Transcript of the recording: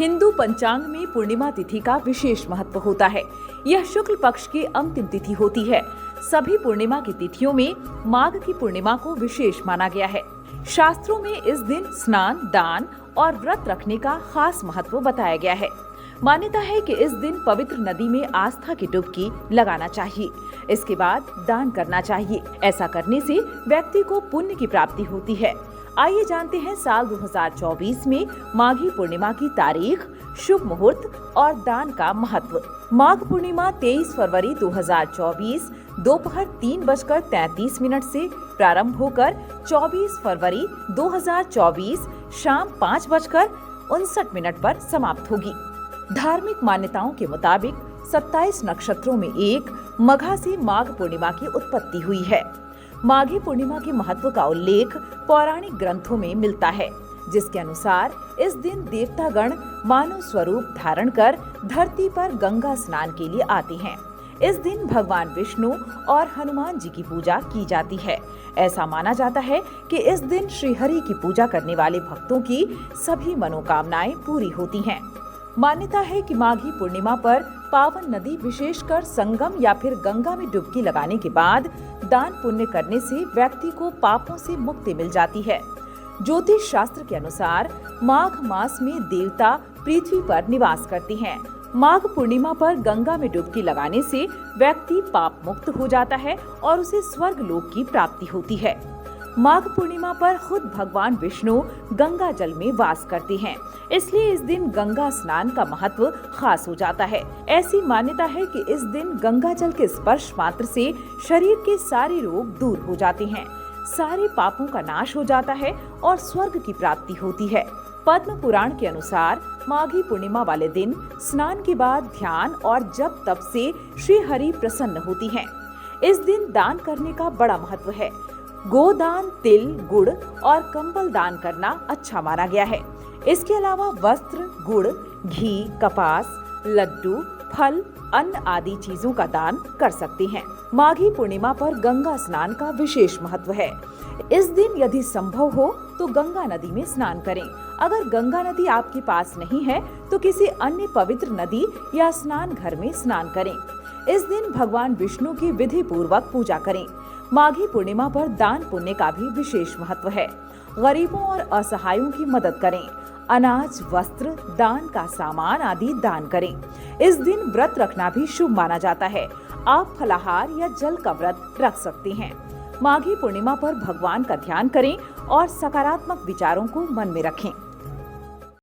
हिंदू पंचांग में पूर्णिमा तिथि का विशेष महत्व होता है। यह शुक्ल पक्ष की अंतिम तिथि होती है। सभी पूर्णिमा की तिथियों में माघ की पूर्णिमा को विशेष माना गया है। शास्त्रों में इस दिन स्नान, दान और व्रत रखने का खास महत्व बताया गया है। मान्यता है कि इस दिन पवित्र नदी में आस्था की डुबकी लगाना चाहिए। इसके बाद दान करना चाहिए। ऐसा करने से व्यक्ति को पुण्य की प्राप्ति होती है। आइए जानते हैं साल 2024 में माघी पूर्णिमा की तारीख, शुभ मुहूर्त और दान का महत्व। माघ पूर्णिमा 23 फरवरी 2024 दोपहर 3:33 से प्रारंभ होकर 24 फरवरी 2024 शाम 5:59 पर समाप्त होगी। धार्मिक मान्यताओं के मुताबिक 27 नक्षत्रों में एक मघा से माघ पूर्णिमा की उत्पत्ति हुई है। माघी पूर्णिमा के महत्व का उल्लेख पौराणिक ग्रंथों में मिलता है, जिसके अनुसार इस दिन देवतागण मानव स्वरूप धारण कर धरती पर गंगा स्नान के लिए आते हैं। इस दिन भगवान विष्णु और हनुमान जी की पूजा की जाती है। ऐसा माना जाता है कि इस दिन श्री हरि की पूजा करने वाले भक्तों की सभी मनोकामनाएं पूरी होती हैं। मान्यता है कि माघी पूर्णिमा पर पावन नदी विशेषकर संगम या फिर गंगा में डुबकी लगाने के बाद दान पुण्य करने से व्यक्ति को पापों से मुक्ति मिल जाती है। ज्योतिष शास्त्र के अनुसार माघ मास में देवता पृथ्वी पर निवास करते हैं। माघ पूर्णिमा पर गंगा में डुबकी लगाने से व्यक्ति पाप मुक्त हो जाता है और उसे स्वर्ग लोक की प्राप्ति होती है। माघ पूर्णिमा पर खुद भगवान विष्णु गंगा जल में वास करते हैं, इसलिए इस दिन गंगा स्नान का महत्व खास हो जाता है। ऐसी मान्यता है कि इस दिन गंगा जल के स्पर्श मात्र से शरीर के सारे रोग दूर हो जाते हैं, सारे पापों का नाश हो जाता है और स्वर्ग की प्राप्ति होती है। पद्म पुराण के अनुसार माघी पूर्णिमा वाले दिन स्नान के बाद ध्यान और जप तप से श्री हरि प्रसन्न होती हैं। इस दिन दान करने का बड़ा महत्व है। गोदान, तिल, गुड़ और कंबल दान करना अच्छा माना गया है। इसके अलावा वस्त्र, गुड़, घी, कपास, लड्डू, फल, अन्न आदि चीजों का दान कर सकते हैं। माघी पूर्णिमा पर गंगा स्नान का विशेष महत्व है। इस दिन यदि संभव हो तो गंगा नदी में स्नान करें। अगर गंगा नदी आपके पास नहीं है तो किसी अन्य पवित्र नदी या स्नान घर में स्नान करें। इस दिन भगवान विष्णु की विधि पूर्वक पूजा करें। माघी पूर्णिमा पर दान पुण्य का भी विशेष महत्व है। गरीबों और असहायों की मदद करें। अनाज, वस्त्र, दान का सामान आदि दान करें। इस दिन व्रत रखना भी शुभ माना जाता है। आप फलाहार या जल का व्रत रख सकते हैं। माघी पूर्णिमा पर भगवान का ध्यान करें और सकारात्मक विचारों को मन में रखें।